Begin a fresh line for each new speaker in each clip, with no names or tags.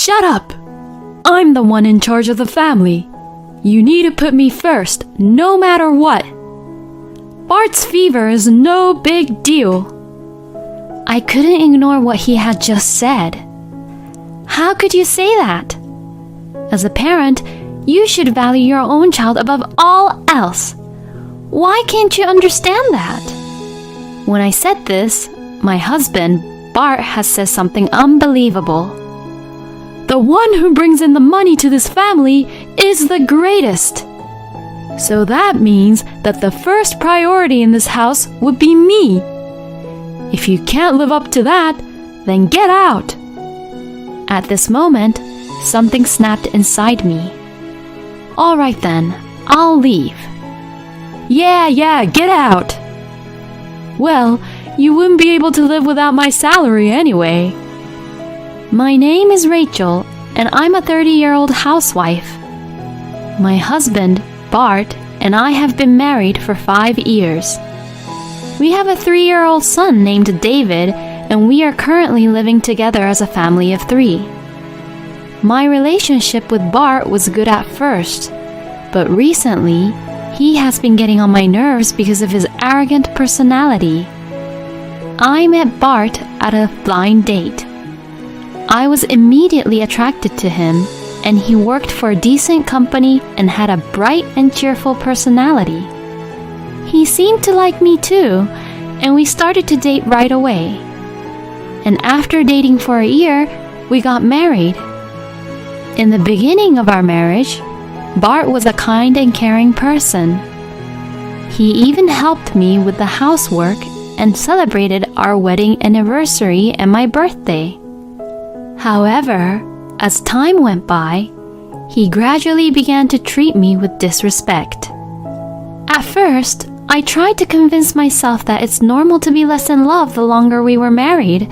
Shut up! I'm the one in charge of the family. You need to put me first, no matter what. Bart's fever is no big deal. I couldn't ignore what he had just said. How could you say that? As a parent, you should value your own child above all else. Why can't you understand that? When I said this, my husband, Bart, has said something unbelievable. The one who brings in the money to this family is the greatest. So that means that the first priority in this house would be me. If you can't live up to that, then get out. At this moment, something snapped inside me. All right then, I'll leave. Yeah, get out. Well, you wouldn't be able to live without my salary anyway. My name is Rachel, and I'm a 30-year-old housewife. My husband, Bart, and I have been married for 5 years. We have a 3-year-old son named David, and we are currently living together as a family of 3. My relationship with Bart was good at first, but recently, he has been getting on my nerves because of his arrogant personality. I met Bart at a blind date. I was immediately attracted to him, and he worked for a decent company and had a bright and cheerful personality. He seemed to like me too, and we started to date right away. And after dating for a year, we got married. In the beginning of our marriage, Bart was a kind and caring person. He even helped me with the housework and celebrated our wedding anniversary and my birthday. However, as time went by, he gradually began to treat me with disrespect. At first, I tried to convince myself that it's normal to be less in love the longer we were married,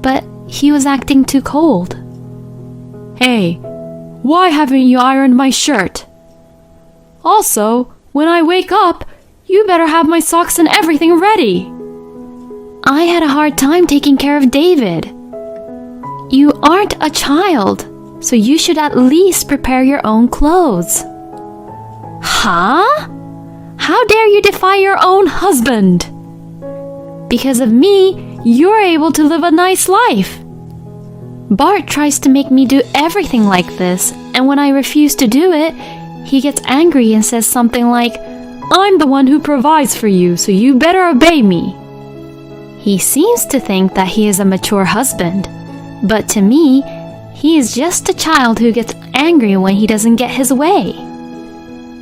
but he was acting too cold. Hey, why haven't you ironed my shirt? Also, when I wake up, you better have my socks and everything ready. I had a hard time taking care of David. You aren't a child, so you should at least prepare your own clothes. Huh? How dare you defy your own husband? Because of me, you're able to live a nice life. Bart tries to make me do everything like this, and when I refuse to do it, he gets angry and says something like, I'm the one who provides for you, so you better obey me. He seems to think that he is a mature husband, but to me, he is just a child who gets angry when he doesn't get his way.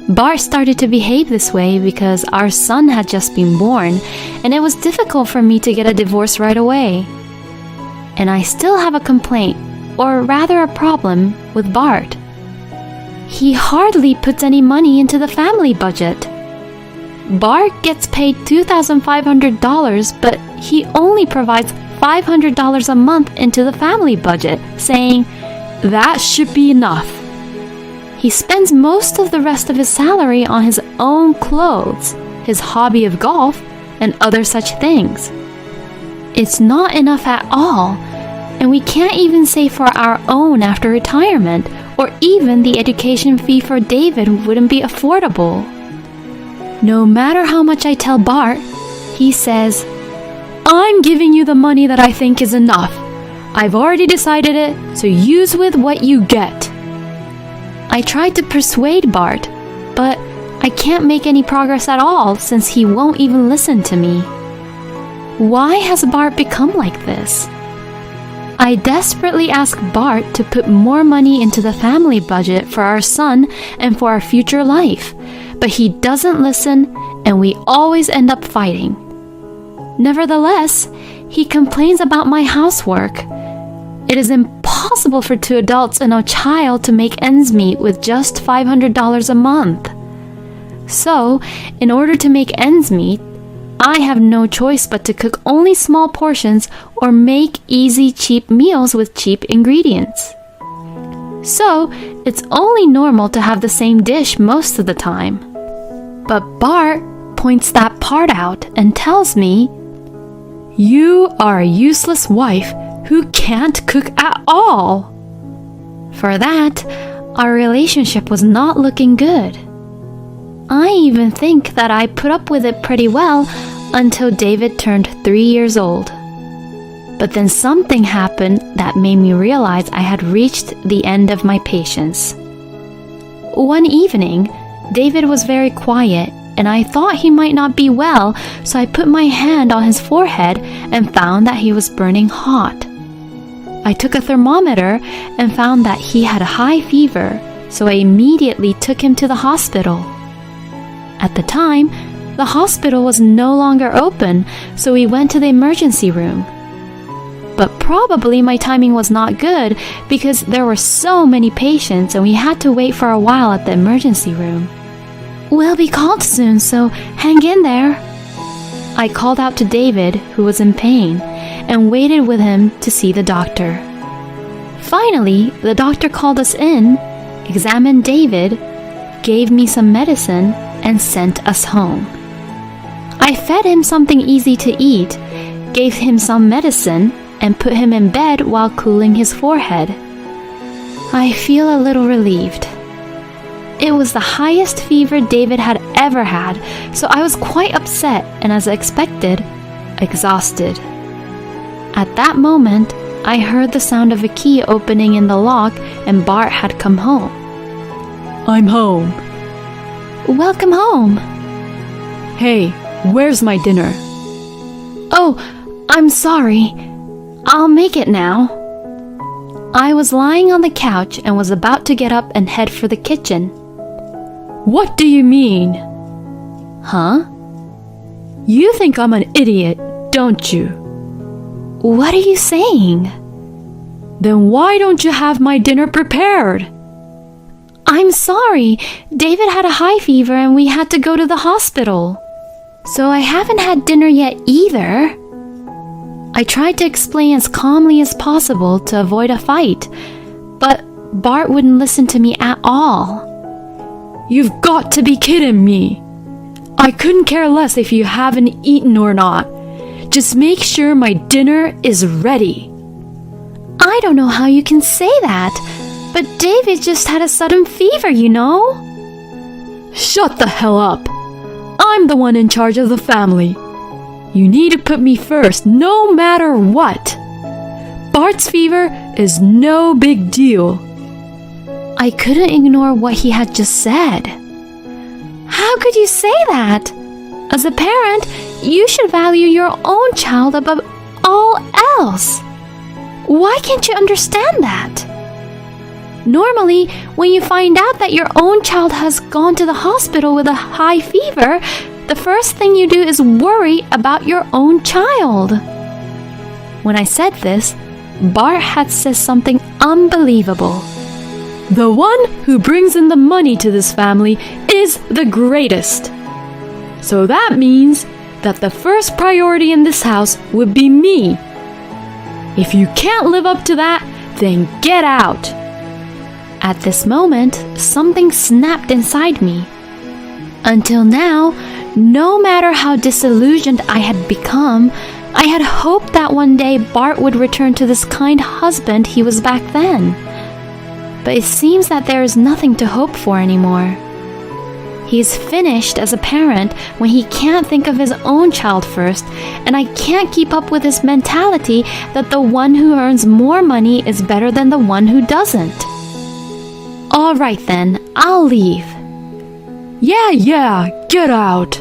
Bart started to behave this way because our son had just been born, and it was difficult for me to get a divorce right away. And I still have a complaint, or rather a problem, with Bart. He hardly puts any money into the family budget. Bart gets paid $2,500, but he only provides $500 a month into the family budget, saying, that should be enough. He spends most of the rest of his salary on his own clothes, his hobby of golf, and other such things. It's not enough at all, and we can't even save for our own after retirement, or even the education fee for David wouldn't be affordable. No matter how much I tell Bart, he says, I'm giving you the money that I think is enough. I've already decided it, so use with what you get. I tried to persuade Bart, but I can't make any progress at all since he won't even listen to me. Why has Bart become like this? I desperately ask Bart to put more money into the family budget for our son and for our future life, but he doesn't listen and we always end up fighting. Nevertheless, he complains about my housework. It is impossible for 2 adults and a child to make ends meet with just $500 a month. So, in order to make ends meet, I have no choice but to cook only small portions or make easy, cheap meals with cheap ingredients. So, it's only normal to have the same dish most of the time. But Bart points that part out and tells me, you are a useless wife who can't cook at all. before that, our relationship was not looking good. I even think that I put up with it pretty well until David turned 3 years old. But then something happened that made me realize I had reached the end of my patience. One evening, David was very quiet, and I thought he might not be well, so I put my hand on his forehead and found that he was burning hot. I took a thermometer and found that he had a high fever, so I immediately took him to the hospital. At the time, the hospital was no longer open, so we went to the emergency room. But probably my timing was not good because there were so many patients and we had to wait for a while at the emergency room. "We'll be called soon, so hang in there." I called out to David, who was in pain, and waited with him to see the doctor. Finally, the doctor called us in, examined David, gave me some medicine, and sent us home. I fed him something easy to eat, gave him some medicine, and put him in bed while cooling his forehead. I feel a little relieved. It was the highest fever David had ever had, so I was quite upset and, as expected, exhausted. At that moment, I heard the sound of a key opening in the lock and Bart had come home.
"I'm home."
"Welcome home."
"Hey, where's my dinner?"
"Oh, I'm sorry. I'll make it now." I was lying on the couch and was about to get up and head for the kitchen.
"What do you mean?"
"Huh?
You think I'm an idiot, don't you?"
What are you saying?"
"Then why don't you have my dinner prepared?"
"I'm sorry. David had a high fever and we had to go to the hospital. So I haven't had dinner yet either." I tried to explain as calmly as possible to avoid a fight, but Bart wouldn't listen to me at all.
"You've got to be kidding me. I couldn't care less if you haven't eaten or not. Just make sure my dinner is ready."
"I don't know how you can say that, but David just had a sudden fever, you know."
"Shut the hell up. I'm the one in charge of the family. You need to put me first, no matter what. Bart's fever is no big deal."
I couldn't ignore what he had just said. "How could you say that? As a parent, you should value your own child above all else. Why can't you understand that? Normally, when you find out that your own child has gone to the hospital with a high fever, the first thing you do is worry about your own child." When I said this, Bart had said something unbelievable.
"The one who brings in the money to this family is the greatest. So that means that the first priority in this house would be me. If you can't live up to that, then get out."
At this moment, something snapped inside me. Until now, no matter how disillusioned I had become, I had hoped that one day Bart would return to this kind husband he was back then. But it seems that there is nothing to hope for anymore. He is finished as a parent when he can't think of his own child first, and I can't keep up with his mentality that the one who earns more money is better than the one who doesn't. All right then, I'll leave.
Yeah, get out."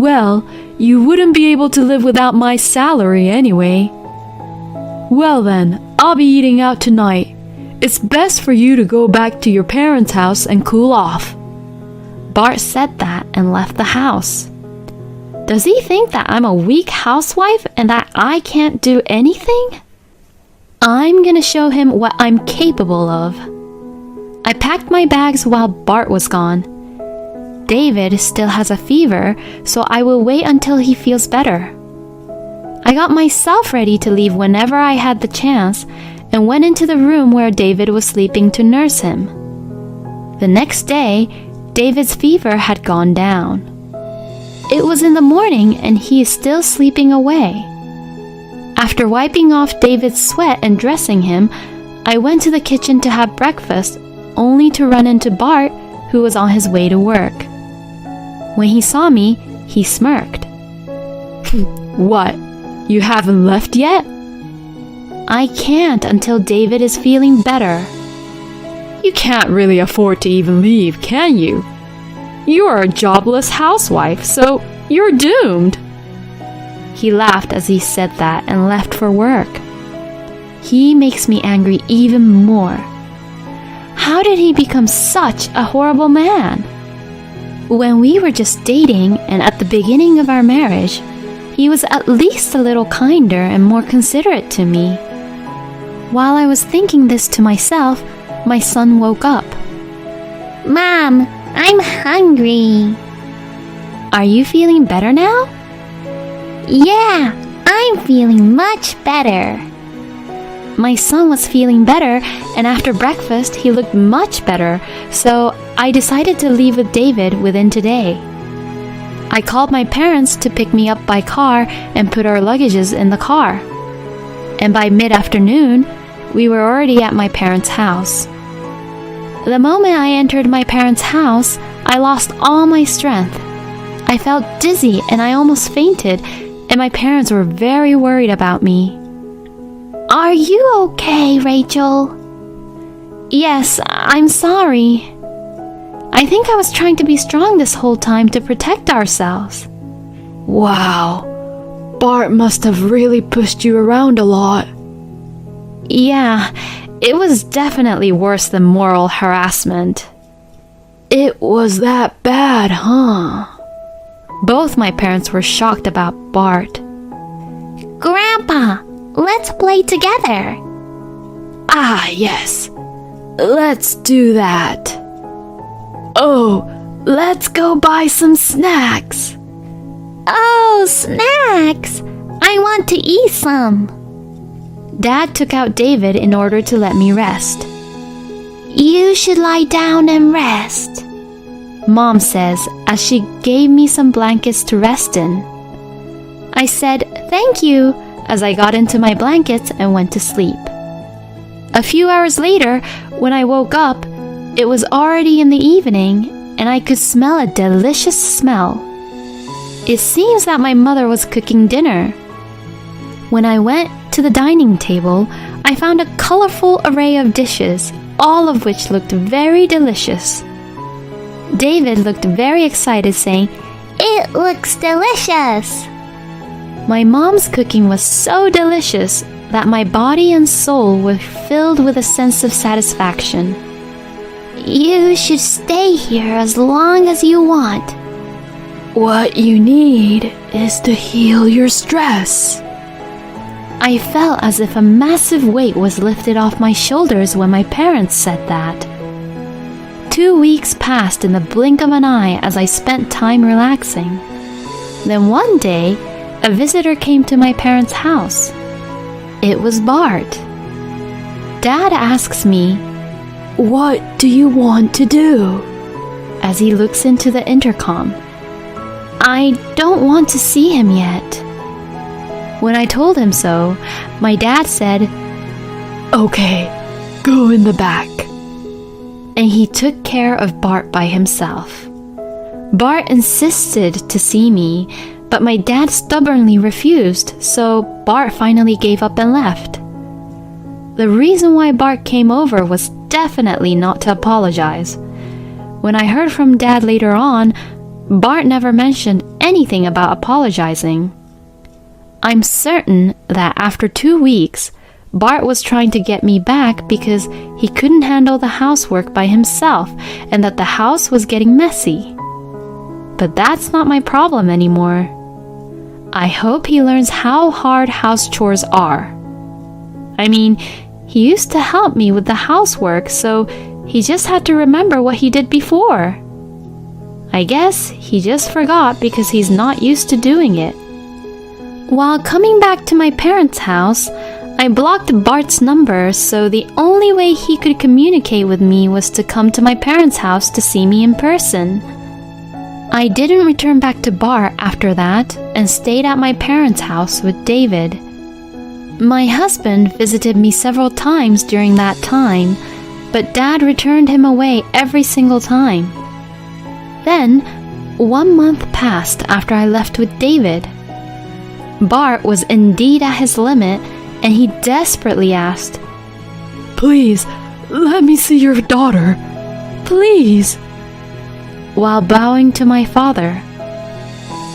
"Well, you wouldn't be able to live without my salary anyway." "Well then, I'll be eating out tonight. It's best for you to go back to your parents' house and cool off."
Bart said that and left the house. Does he think that I'm a weak housewife and that I can't do anything? I'm gonna show him what I'm capable of. I packed my bags while Bart was gone. David still has a fever, so I will wait until he feels better. I got myself ready to leave whenever I had the chance and went into the room where David was sleeping to nurse him. The next day, David's fever had gone down. It was in the morning and he is still sleeping away. After wiping off David's sweat and dressing him, I went to the kitchen to have breakfast, only to run into Bart, who was on his way to work. When he saw me, he smirked.
What? You haven't left yet?
I can't until David is feeling better.
You can't really afford to even leave, can you? You are a jobless housewife, so you're doomed.
He laughed as he said that and left for work. He makes me angry even more. How did he become such a horrible man? When we were just dating and at the beginning of our marriage, he was at least a little kinder and more considerate to me. While I was thinking this to myself, my son woke up. Mom, I'm hungry. Are you feeling better now? Yeah, I'm feeling much better. My son was feeling better, and after breakfast, he looked much better, so I decided to leave with David within today. I called my parents to pick me up by car and put our luggages in the car. And by mid-afternoon, we were already at my parents' house. The moment I entered my parents' house, I lost all my strength. I felt dizzy and I almost fainted, and my parents were very worried about me. Are you okay, Rachel? Yes, I'm sorry. I think I was trying to be strong this whole time to protect ourselves.
Wow. Bart must have really pushed you around a lot.
Yeah, it was definitely worse than moral harassment.
It was that bad, huh?
Both my parents were shocked about Bart. Grandpa, let's play together.
Ah, yes. Let's do that. Oh, let's go buy some snacks.
Oh, snacks! I want to eat some. Dad took out David in order to let me rest. You should lie down and rest, Mom says as she gave me some blankets to rest in. I said thank you as I got into my blankets and went to sleep. A few hours later, when I woke up, it was already in the evening and I could smell a delicious smell. It seems that my mother was cooking dinner. When I went to the dining table, I found a colorful array of dishes, all of which looked very delicious. David looked very excited, saying, "It looks delicious." My mom's cooking was so delicious that my body and soul were filled with a sense of satisfaction. You should stay here as long as you want.
What you need is to heal your stress.
I felt as if a massive weight was lifted off my shoulders when my parents said that. 2 weeks passed in the blink of an eye as I spent time relaxing. Then one day, a visitor came to my parents' house. It was Bart. Dad asks me,
What do you want to do?
As he looks into the intercom. I don't want to see him yet. When I told him so, my dad said,
Okay, go in the back.
And he took care of Bart by himself. Bart insisted to see me, but my dad stubbornly refused, so Bart finally gave up and left. The reason why Bart came over was definitely not to apologize. When I heard from Dad later on, Bart never mentioned anything about apologizing. I'm certain that after 2 weeks, Bart was trying to get me back because he couldn't handle the housework by himself and that the house was getting messy. But that's not my problem anymore. I hope he learns how hard house chores are. I mean, he used to help me with the housework, so he just had to remember what he did before. I guess he just forgot because he's not used to doing it. While coming back to my parents' house, I blocked Bart's number, so the only way he could communicate with me was to come to my parents' house to see me in person. I didn't return back to Bart after that and stayed at my parents' house with David. My husband visited me several times during that time, but Dad returned him away every single time. Then, 1 month passed after I left with David. Bart was indeed at his limit, and he desperately asked,
Please, let me see your daughter. Please.
while bowing to my father.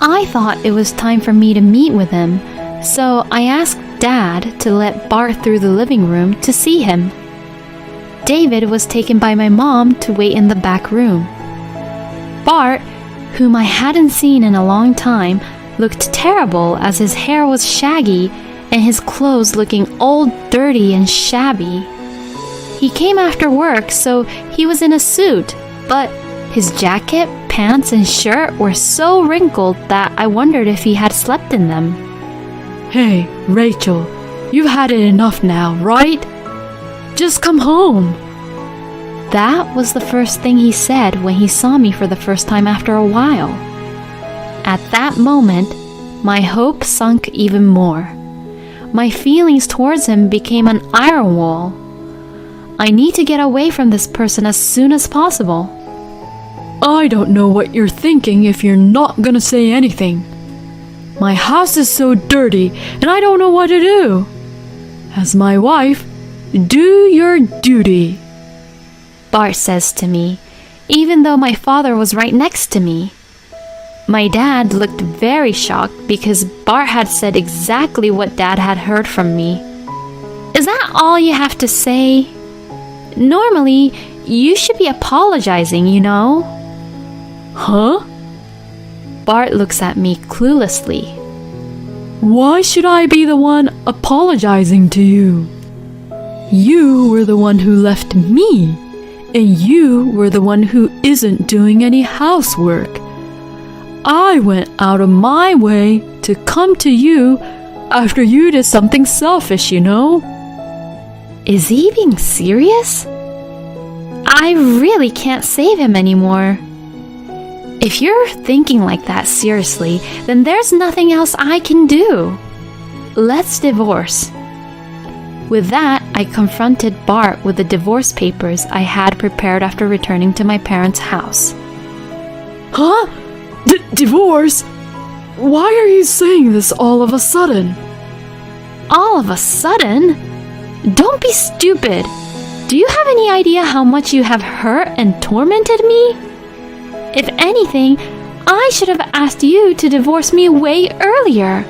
I thought it was time for me to meet with him, so I asked Dad to let Bart through the living room to see him. David was taken by my mom to wait in the back room. Bart, whom I hadn't seen in a long time, looked terrible as his hair was shaggy and his clothes looking all dirty and shabby. He came after work, so he was in a suit, but his jacket, pants, and shirt were so wrinkled that I wondered if he had slept in them.
Hey, Rachel, you've had it enough now, right? Just come home.
That was the first thing he said when he saw me for the first time after a while. At that moment, my hope sunk even more. My feelings towards him became an iron wall. I need to get away from this person as soon as possible.
I don't know what you're thinking if you're not gonna say anything. My house is so dirty and I don't know what to do. As my wife, do your duty.
Bart says to me, even though my father was right next to me. My dad looked very shocked because Bart had said exactly what Dad had heard from me. Is that all you have to say? Normally, you should be apologizing, you know?
Huh?
Bart looks at me cluelessly.
Why should I be the one apologizing to you? You were the one who left me, and you were the one who isn't doing any housework. I went out of my way to come to you after you did something selfish, you know?
Is he being serious? I really can't save him anymore. If you're thinking like that seriously, then there's nothing else I can do. Let's divorce. With that, I confronted Bart with the divorce papers I had prepared after returning to my parents' house.
Huh? Divorce? Why are you saying this all of a sudden?
All of a sudden? Don't be stupid. Do you have any idea how much you have hurt and tormented me? If anything, I should have asked you to divorce me way earlier.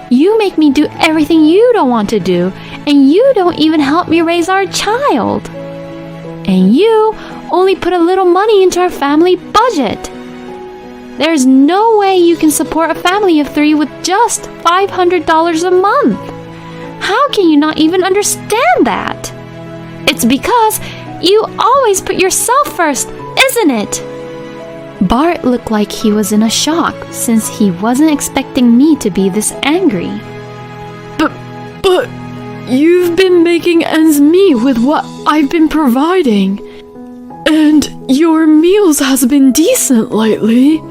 You make me do everything you don't want to do, and you don't even help me raise our child. And you only put a little money into our family budget. There's no way you can support a family of 3 with just $500 a month. How can you not even understand that? It's because you always put yourself first, isn't it? Bart looked like he was in a shock since he wasn't expecting me to be this angry.
But you've been making ends meet with what I've been providing. And your meals has been decent lately.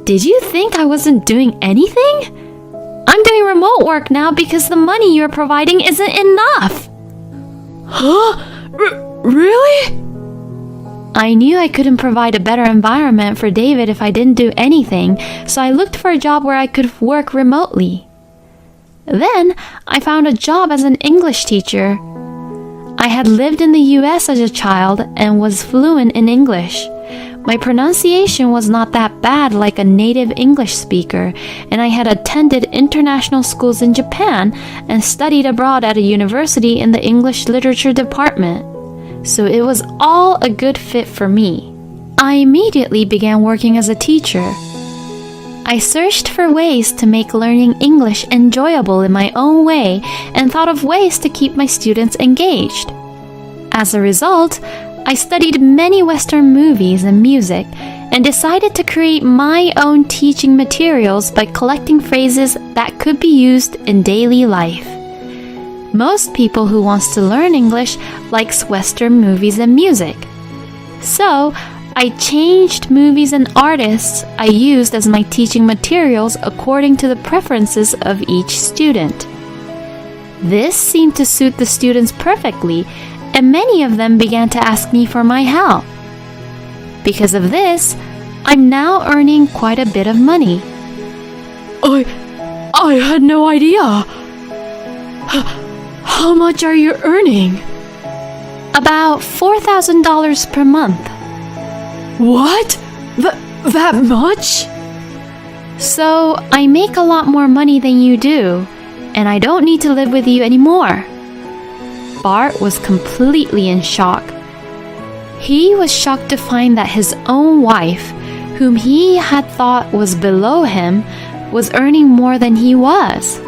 Did you think I wasn't doing anything? I'm doing remote work now because the money you're providing isn't enough.
Huh? Really?
I knew I couldn't provide a better environment for David if I didn't do anything, so I looked for a job where I could work remotely. Then I found a job as an English teacher. I had lived in the US as a child and was fluent in English. My pronunciation was not that bad like a native English speaker, and I had attended international schools in Japan and studied abroad at a university in the English literature department. So it was all a good fit for me. I immediately began working as a teacher. I searched for ways to make learning English enjoyable in my own way and thought of ways to keep my students engaged. As a result, I studied many Western movies and music and decided to create my own teaching materials by collecting phrases that could be used in daily life. Most people who wants to learn English likes Western movies and music. So, I changed movies and artists I used as my teaching materials according to the preferences of each student. This seemed to suit the students perfectly, and many of them began to ask me for my help. Because of this, I'm now earning quite a bit of money.
I had no idea. How much are you earning?
About $4,000 per month.
What? That much?
So I make a lot more money than you do, and I don't need to live with you anymore. Bart was completely in shock. He was shocked to find that his own wife, whom he had thought was below him, was earning more than he was.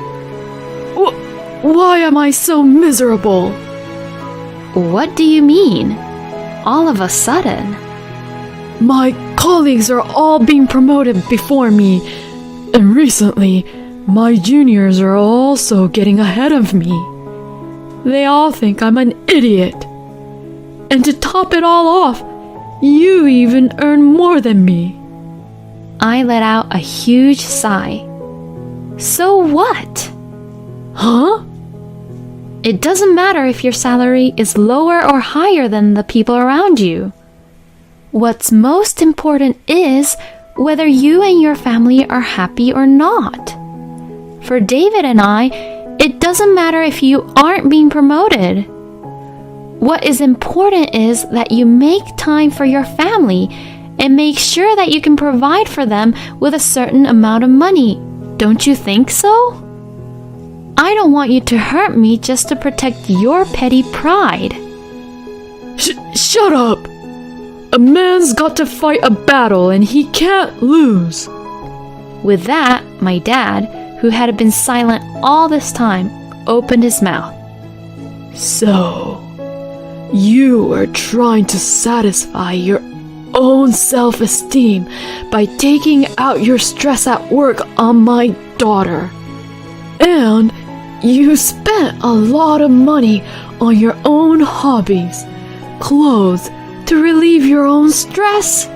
Why am I so miserable?
What do you mean? All of a sudden?
My colleagues are all being promoted before me, and recently, my juniors are also getting ahead of me. They all think I'm an idiot. And to top it all off, you even earn more than me.
I let out a huge sigh. So what?
Huh?
It doesn't matter if your salary is lower or higher than the people around you. What's most important is whether you and your family are happy or not. For David and I, it doesn't matter if you aren't being promoted. What is important is that you make time for your family and make sure that you can provide for them with a certain amount of money. Don't you think so? I don't want you to hurt me just to protect your petty pride.
Shut up! A man's got to fight a battle and he can't lose.
With that, my dad, who had been silent all this time, opened his mouth.
So, you are trying to satisfy your own self-esteem by taking out your stress at work on my daughter. And you spent a lot of money on your own hobbies, clothes, to relieve your own stress,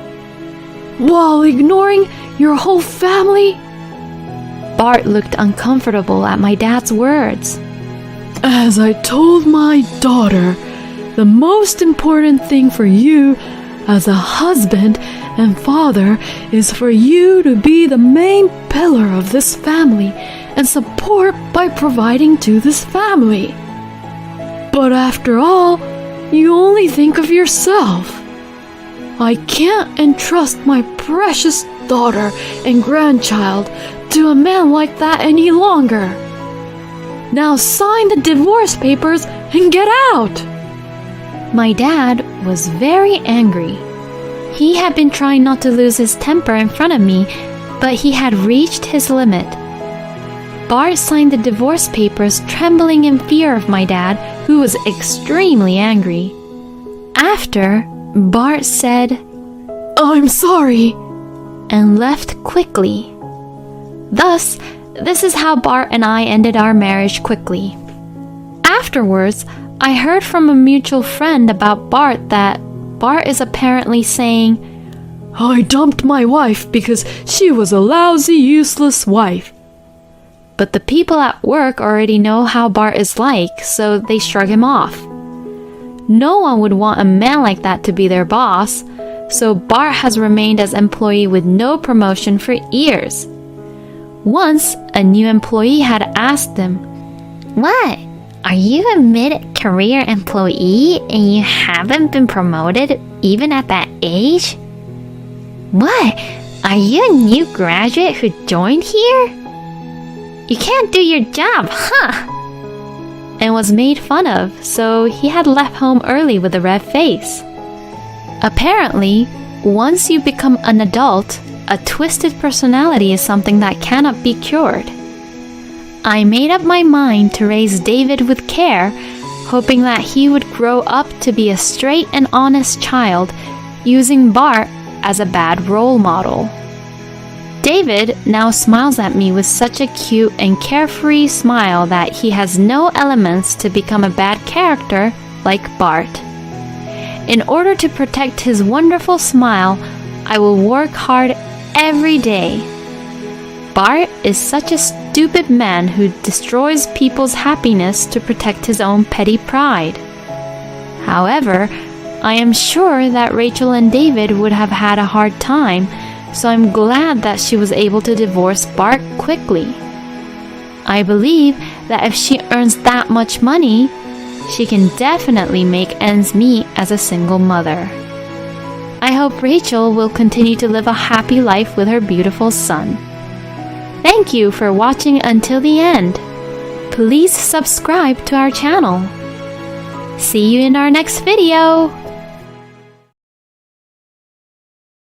while ignoring your whole family?
Bart looked uncomfortable at my dad's words.
As I told my daughter, the most important thing for you as a husband and father is for you to be the main pillar of this family and support by providing to this family. But after all, you only think of yourself. I can't entrust my precious daughter and grandchild to a man like that any longer. Now sign the divorce papers and get out.
My dad was very angry. He had been trying not to lose his temper in front of me, but he had reached his limit. Bart signed the divorce papers, trembling in fear of my dad, who was extremely angry. After, Bart said,
"I'm sorry,"
and left quickly. Thus, this is how Bart and I ended our marriage quickly. Afterwards, I heard from a mutual friend about Bart that Bart is apparently saying,
"I dumped my wife because she was a lousy, useless wife."
But the people at work already know how Bart is like, so they shrug him off. No one would want a man like that to be their boss, so Bart has remained as employee with no promotion for years. Once, a new employee had asked him, "What? Are you a mid-career employee and you haven't been promoted even at that age? What? Are you a new graduate who joined here? You can't do your job, huh?" And was made fun of, so he had left home early with a red face. Apparently, once you become an adult, a twisted personality is something that cannot be cured. I made up my mind to raise David with care, hoping that he would grow up to be a straight and honest child, using Bart as a bad role model. David now smiles at me with such a cute and carefree smile that he has no elements to become a bad character like Bart. In order to protect his wonderful smile, I will work hard every day. Bart is such a stupid man who destroys people's happiness to protect his own petty pride. However, I am sure that Rachel and David would have had a hard time, so I'm glad that she was able to divorce Bart quickly. I believe that if she earns that much money, she can definitely make ends meet as a single mother. I hope Rachel will continue to live a happy life with her beautiful son. Thank you for watching until the end. Please subscribe to our channel. See you in our next video.